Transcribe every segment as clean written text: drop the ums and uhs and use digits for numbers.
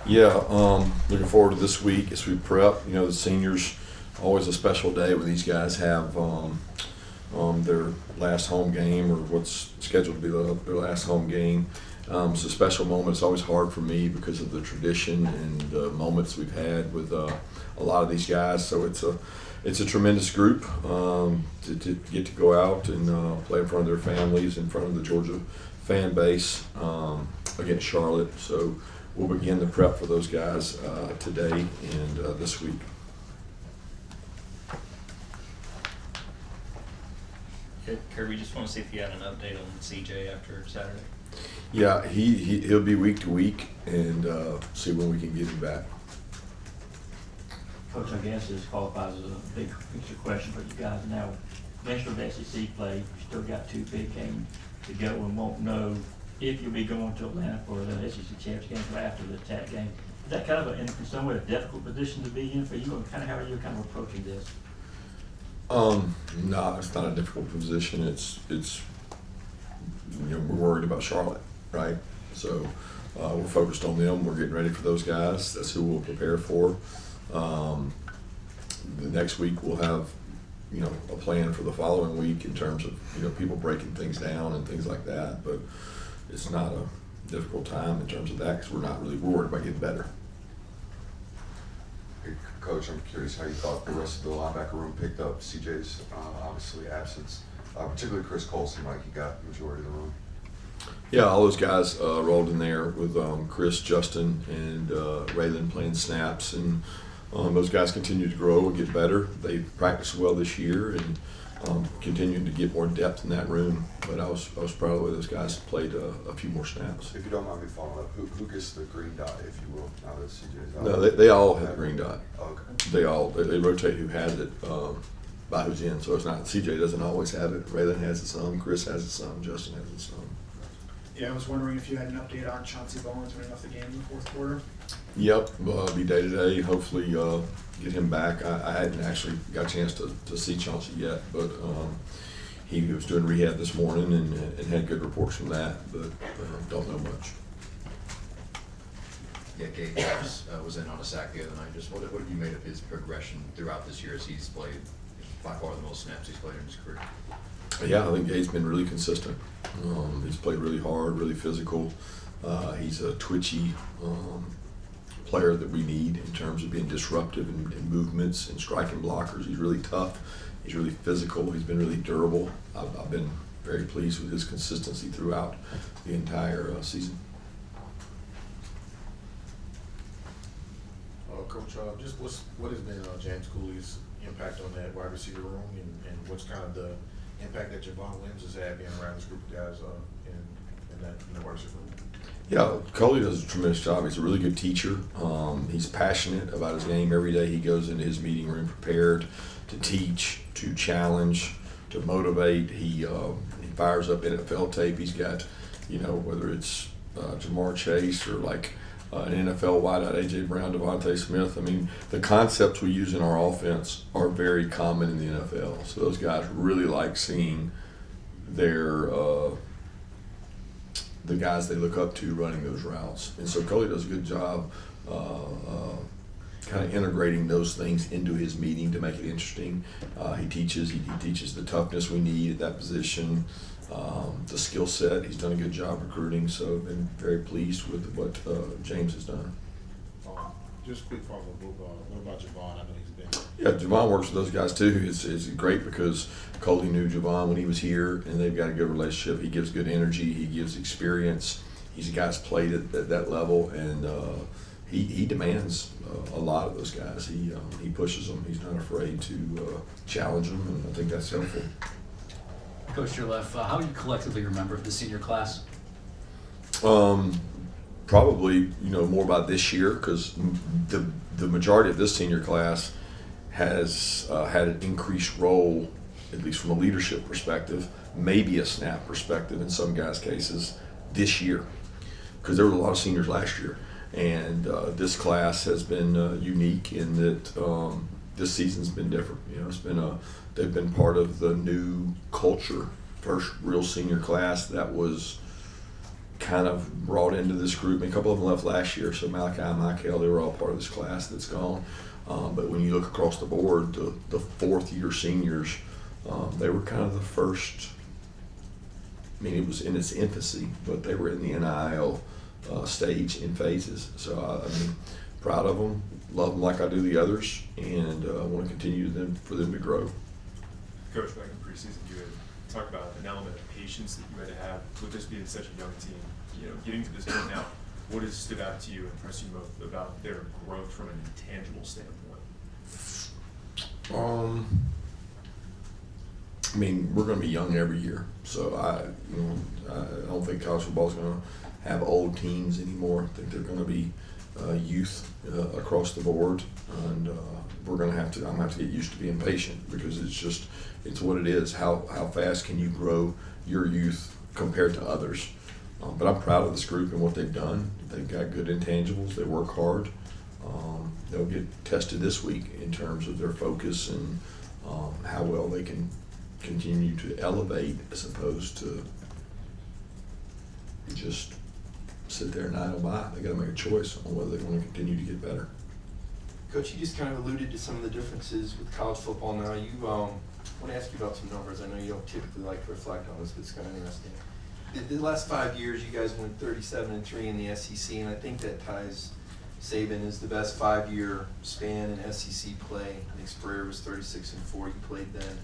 Yeah, looking forward to this week as we prep. You know, the seniors, always a special day when these guys have their last home game or what's scheduled to be their last home game. It's a special moment. It's always hard for me because of the tradition and the moments we've had with a lot of these guys. So it's a tremendous group to get to go out and play in front of their families, in front of the Georgia fan base against Charlotte. So we'll begin the prep for those guys today and this week. Kirby, just want to see if you had an update on CJ after Saturday. Yeah, he'll be week to week and see when we can get him back. Coach, I guess this qualifies as a big picture question for you guys now. Next week SEC play, you still got 2 big games to go and won't know if you'll be going to Atlanta for the SEC championship game or after the TAC game. Is that kind of in some way a difficult position to be in for you? Kind of how are you kind of approaching this? No, it's not a difficult position. It's we're worried about Charlotte, right? So we're focused on them. We're getting ready for those guys. That's who we'll prepare for. The next week we'll have a plan for the following week in terms of people breaking things down and things like that. But it's not a difficult time in terms of that because we're not really worried about getting better. Hey, Coach, I'm curious how you thought the rest of the linebacker room picked up CJ's obviously absence. Particularly Chris Cole seemed like he got the majority of the room. Yeah, all those guys rolled in there with Chris, Justin, and Raylan playing snaps, and those guys continue to grow and get better. They practiced well this year and continuing to get more depth in that room. But I was proud of the way those guys played a few more snaps. If you don't mind me following up, who gets the green dot, if you will, now that CJ's out? No, they all have a green dot. Okay. They rotate who has it by who's in. So it's not CJ doesn't always have it. Raylan has it some. Chris has it some. Justin has it some. Yeah, I was wondering if you had an update on Chauncey Bowens running off the game in the fourth quarter. Yep, be day to day. Hopefully get him back. I hadn't actually got a chance to see Chauncey yet, but he was doing rehab this morning and had good reports from that, but don't know much. Yeah, Gabe Travis was in on a sack the other night. Just what have you made of his progression throughout this year as he's played by far the most snaps he's played in his career? Yeah, I think Gabe's been really consistent. He's played really hard, really physical. He's a twitchy player that we need in terms of being disruptive in movements and striking blockers. He's really tough. He's really physical. He's been really durable. I've been very pleased with his consistency throughout the entire season. Coach, just what has been James Cooley's impact on that wide receiver room, and what's kind of the impact that Javon Williams has had being around this group of guys in the wide receiver room? Yeah, Coley does a tremendous job. He's a really good teacher. He's passionate about his game. Every day he goes into his meeting room prepared to teach, to challenge, to motivate. He fires up NFL tape. He's got, whether it's Jamar Chase or like an NFL wideout, A.J. Brown, Devontae Smith. I mean, the concepts we use in our offense are very common in the NFL. So those guys really like seeing their the guys they look up to running those routes. And so Coley does a good job kind of integrating those things into his meeting to make it interesting. He teaches the toughness we need at that position, the skill set. He's done a good job recruiting, so I've been very pleased with what James has done. Just quick follow-up, what about Javon? I know he's been. Yeah, Javon works with those guys too. It's great because Coley knew Javon when he was here, and they've got a good relationship. He gives good energy. He gives experience. He's a guy that's played at that level, and he demands a lot of those guys. He pushes them. He's not afraid to challenge them, and I think that's helpful. Coach Jerleff, how do you collectively remember the senior class? Probably, more about this year because the majority of this senior class has had an increased role, at least from a leadership perspective, maybe a snap perspective in some guys' cases this year, because there were a lot of seniors last year, and this class has been unique in that this season's been different. They've been part of the new culture. First real senior class that was kind of brought into this group. A couple of them left last year, so Malachi and Michael, they were all part of this class that's gone. But when you look across the board, the fourth-year seniors, they were kind of the first. I mean, it was in its infancy, but they were in the NIL stage in phases. So, I mean, proud of them, love them like I do the others, and I want to continue for them to grow. Coach, back in preseason, you had talked about an element of patience that you had to have with this being such a young team. You know, getting to this point now, what has stood out to you and impressed you most about their growth from an intangible standpoint? I mean, we're going to be young every year, so I don't think college football is going to have old teams anymore. I think they're going to be youth across the board, and we're going to have to. I'm going to have to get used to being patient because it's what it is. How fast can you grow your youth compared to others? But I'm proud of this group and what they've done. They've got good intangibles. They work hard. They'll get tested this week in terms of their focus and how well they can continue to elevate as opposed to just sit there and idle by. They got to make a choice on whether they want to continue to get better. Coach, you just kind of alluded to some of the differences with college football now. You want to ask you about some numbers. I know you don't typically like to reflect on this, but it's kind of interesting. The last 5 years, you guys went 37-3 in the SEC, and I think that ties Saban as the best 5-year span in SEC play. I think Spurrier was 36-4. You played then.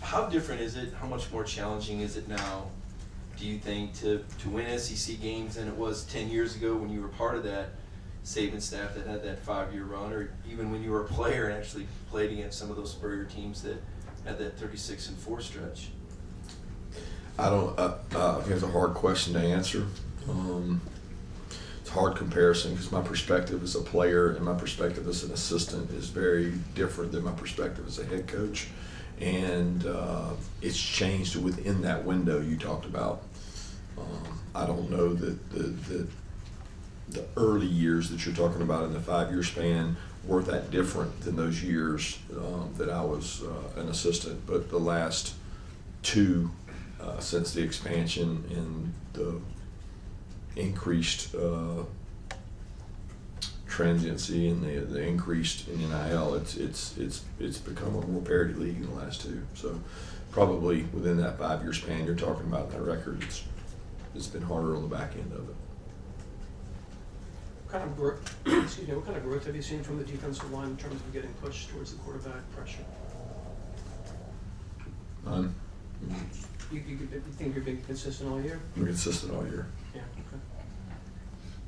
How different is it? How much more challenging is it now, do you think, to win SEC games than it was 10 years ago when you were part of that Saban staff that had that 5-year run, or even when you were a player and actually played against some of those Spurrier teams that had that 36-4 stretch? I think it's a hard question to answer. It's a hard comparison because my perspective as a player and my perspective as an assistant is very different than my perspective as a head coach. And it's changed within that window you talked about. I don't know that the early years that you're talking about in the 5-year span were that different than those years that I was an assistant. But the last two, since the expansion and the increased transiency and the increased in NIL, it's become a more parity league in the last two. So probably within that 5-year span you're talking about that record, it's been harder on the back end of it. What kind of growth have you seen from the defensive line in terms of getting pushed towards the quarterback pressure? None. You think you're being consistent all year? We're consistent all year. Yeah. Okay.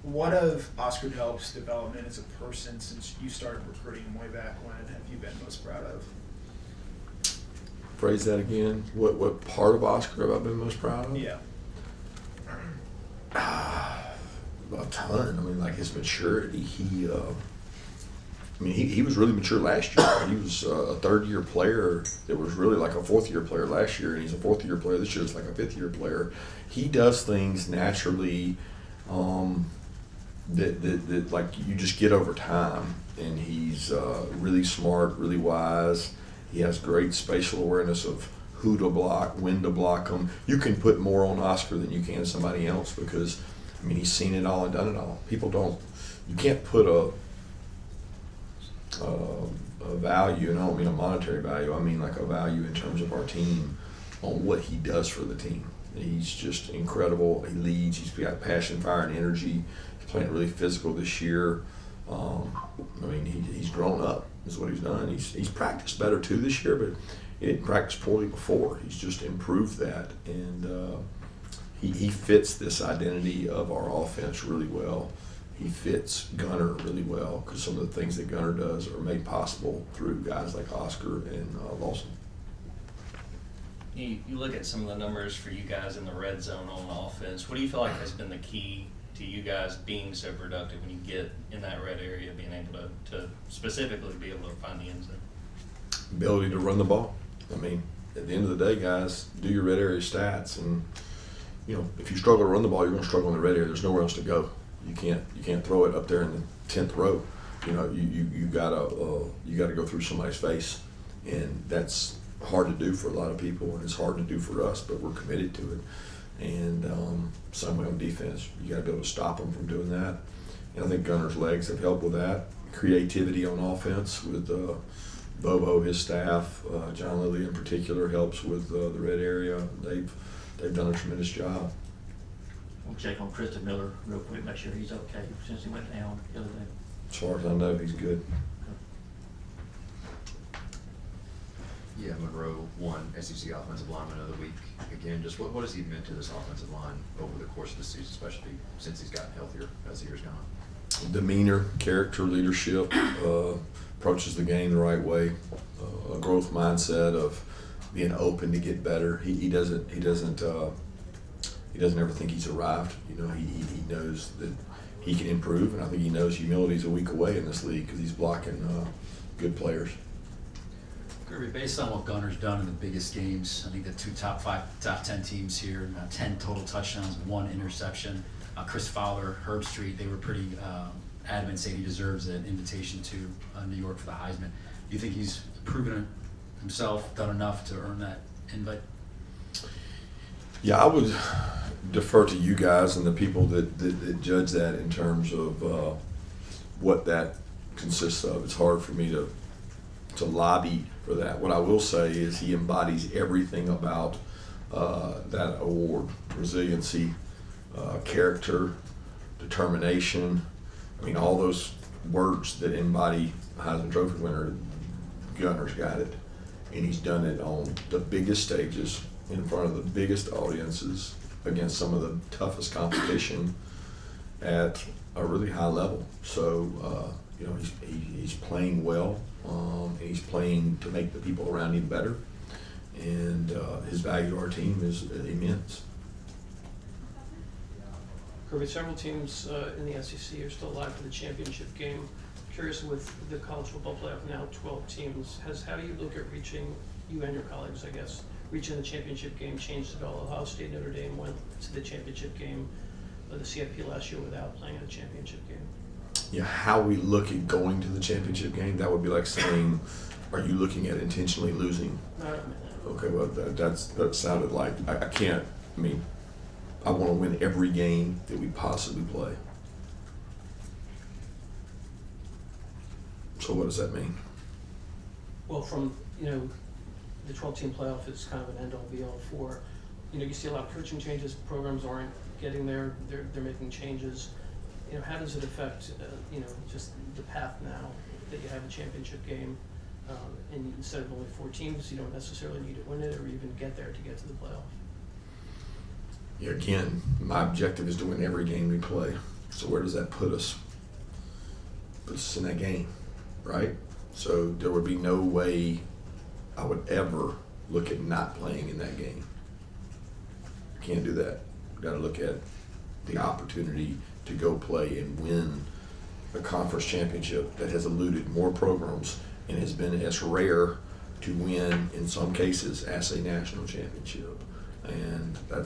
What of Oscar Delp's development as a person since you started recruiting him way back when have you been most proud of? Phrase that again. What part of Oscar have I been most proud of? Yeah. A ton. I mean, like his maturity. He was really mature last year. He was a 3rd-year player that was really like a 4th-year player last year, and he's a 4th-year player this year. It's like a 5th-year player. He does things naturally that like you just get over time, and he's really smart, really wise. He has great spatial awareness of who to block, when to block them. You can put more on Oscar than you can somebody else because, I mean, he's seen it all and done it all. People don't, you can't put a value, and I don't mean a monetary value, I mean like a value in terms of our team on what he does for the team. He's just incredible. He leads, he's got passion, fire, and energy. He's playing really physical this year. I mean, he's grown up is what he's done. He's practiced better too this year, but he didn't practice poorly before. He's just improved that, and he fits this identity of our offense really well. He fits Gunner really well because some of the things that Gunner does are made possible through guys like Oscar and Lawson. You look at some of the numbers for you guys in the red zone on offense. What do you feel like has been the key to you guys being so productive when you get in that red area, being able to specifically be able to find the end zone? Ability to run the ball. I mean, at the end of the day, guys, do your red area stats, and you know, if you struggle to run the ball, you're going to struggle in the red area. There's nowhere else to go. You can't throw it up there in the 10th row. You know, you gotta go through somebody's face, and that's hard to do for a lot of people, and it's hard to do for us, but we're committed to it. And same way on defense, you got to be able to stop them from doing that. And I think Gunner's legs have helped with that. Creativity on offense with Bobo, his staff, John Lilly in particular helps with the red area. They've done a tremendous job. We'll check on Krista Miller real quick, make sure he's okay since he went down the other day. As far as I know, he's good. Yeah, Monroe won SEC Offensive Lineman of the Week. Again, just what has he meant to this offensive line over the course of the season, especially since he's gotten healthier as the year's gone on? Demeanor, character, leadership, approaches the game the right way, a growth mindset of being open to get better. He doesn't ever think he's arrived. You know, he knows that he can improve, and I think he knows humility is a week away in this league because he's blocking good players. Kirby, based on what Gunner's done in the biggest games, I think the two top 10 teams here, 10 total touchdowns, 1 interception. Chris Fowler, Herb Street, they were pretty adamant saying he deserves an invitation to New York for the Heisman. Do you think he's proven himself, done enough to earn that invite? Yeah, I would defer to you guys and the people that judge that in terms of what that consists of. It's hard for me to lobby for that. What I will say is he embodies everything about that award: resiliency, character, determination. I mean, all those words that embody Heisman Trophy winner. Gunner's got it, and he's done it on the biggest stages in front of the biggest audiences against some of the toughest competition at a really high level. So you know, he's playing well, and he's playing to make the people around him better, and his value to our team is immense. Kirby, several teams in the SEC are still alive for the championship game. Curious, with the college football playoff now 12 teams, how do you look at reaching, you and your colleagues, I guess, reaching the championship game changed at all? Ohio State, Notre Dame went to the championship game, the CFP last year without playing in a championship game. Yeah, how we look at going to the championship game, that would be like saying, are you looking at intentionally losing? Okay, well, that sounded like, I can't, I mean, I want to win every game that we possibly play. So what does that mean? Well, from, you know, the 12-team playoff is kind of an end-all be-all for, you know, you see a lot of coaching changes, programs aren't getting there, they're making changes. You know, how does it affect, you know, just the path now that you have a championship game, and instead of only 4 teams, you don't necessarily need to win it or even get there to get to the playoff? Yeah, again, my objective is to win every game we play. So where does that put us? Puts us in that game, right? So there would be no way I would ever look at not playing in that game. Can't do that. Got to look at the opportunity to go play and win a conference championship that has eluded more programs and has been as rare to win in some cases as a national championship. And that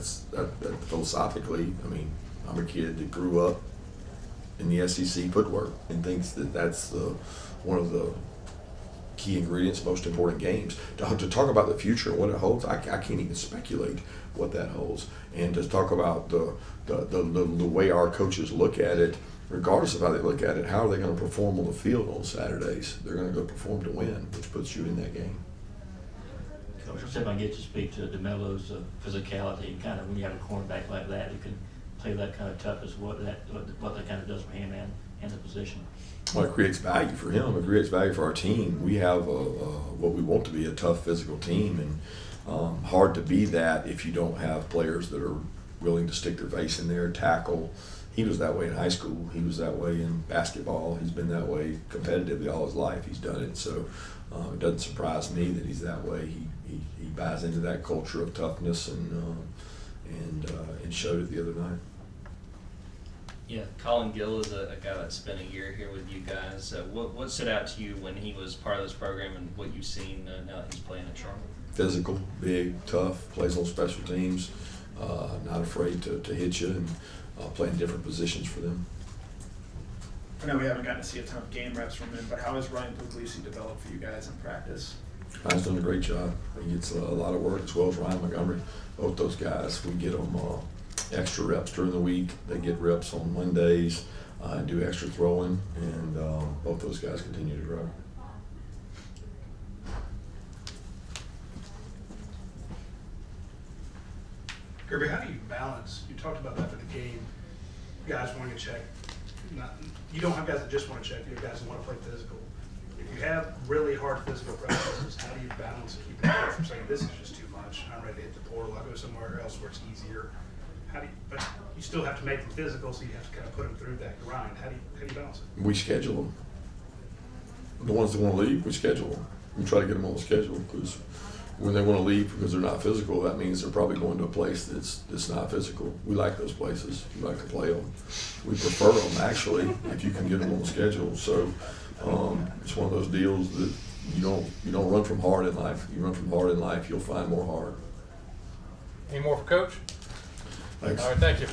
philosophically, I mean, I'm a kid that grew up in the SEC footwork and thinks that that's one of the key ingredients, most important games. To talk about the future and what it holds, I can't even speculate what that holds. And to talk about the way our coaches look at it, regardless of how they look at it, how are they going to perform on the field on Saturdays? They're going to go perform to win, which puts you in that game. Coach, let's see if I can get you to speak to DeMello's physicality and kind of when you have a cornerback like that, you can play that kind of toughness, what that kind of does for him and the position. Well, it creates value for him. It creates value for our team. We have what we want to be a tough physical team, and hard to be that if you don't have players that are willing to stick their face in there, tackle. He was that way in high school. He was that way in basketball. He's been that way competitively all his life. He's done it. So it doesn't surprise me that he's that way. He buys into that culture of toughness and showed it the other night. Yeah, Colin Gill is a guy that spent a year here with you guys. What stood out to you when he was part of this program and what you've seen now that he's playing at Charlotte? Physical, big, tough, plays on special teams, not afraid to hit you and playing different positions for them. I know we haven't gotten to see a ton of game reps from him, but how has Ryan Puglisi developed for you guys in practice? Ryan's done a great job. He gets a lot of work as well as Ryan Montgomery. Both those guys, we get them extra reps during the week. They get reps on Mondays and do extra throwing, and both those guys continue to grow. Kirby, how do you balance, you talked about that for the game, guys wanting to check, you don't have guys that just want to check, you have guys that want to play physical. If you have really hard physical practices, how do you balance keeping it from saying, this is just too much, I'm ready to hit the portal, I'll go somewhere else where it's easier. But you still have to make them physical, so you have to kind of put them through that grind. How do you balance it? We schedule them. The ones that want to leave, we schedule them. We try to get them on the schedule, because when they want to leave because they're not physical, that means they're probably going to a place that's not physical. We like those places. We like to play them. We prefer them, actually, if you can get them on the schedule. So it's one of those deals that you don't run from hard in life. You run from hard in life, you'll find more hard. Any more for Coach? Thanks. All right, thank you.